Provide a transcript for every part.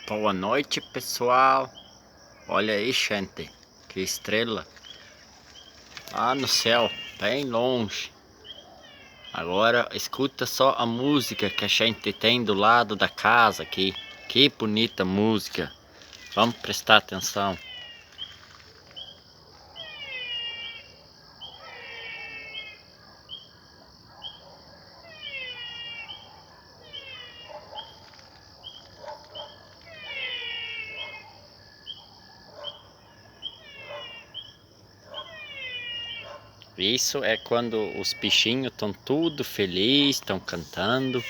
Boa noite, pessoal. Olha aí, gente, que estrela lá no céu, bem longe. Agora escuta só a música que a gente tem do lado da casa aqui. Que bonita música. Vamos prestar atenção. Isso é quando os bichinhos estão tudo felizes, estão cantando,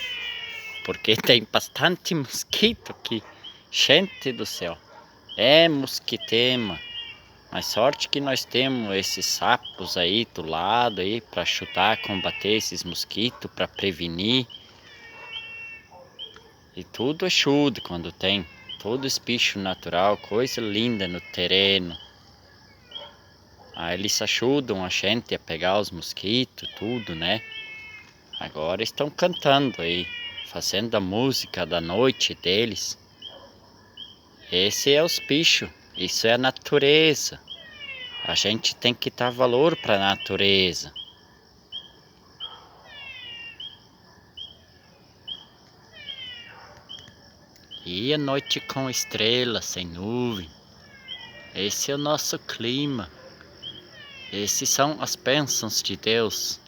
porque tem bastante mosquito aqui. Gente do céu, é mosquitema. Mas sorte que nós temos esses sapos aí do lado aí para chutar, combater esses mosquitos, para prevenir. E tudo ajuda quando tem. Todo esse bicho natural, coisa linda no terreno. Aí eles ajudam a gente a pegar os mosquitos, tudo, né? Agora estão cantando aí, fazendo a música da noite deles. Esse é os bichos, isso é a natureza. A gente tem que dar valor para a natureza. E a noite com estrelas, sem nuvem. Esse é o nosso clima. Esses são as bênçãos de Deus.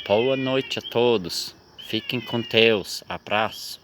Boa noite a todos. Fiquem com Deus. Abraço.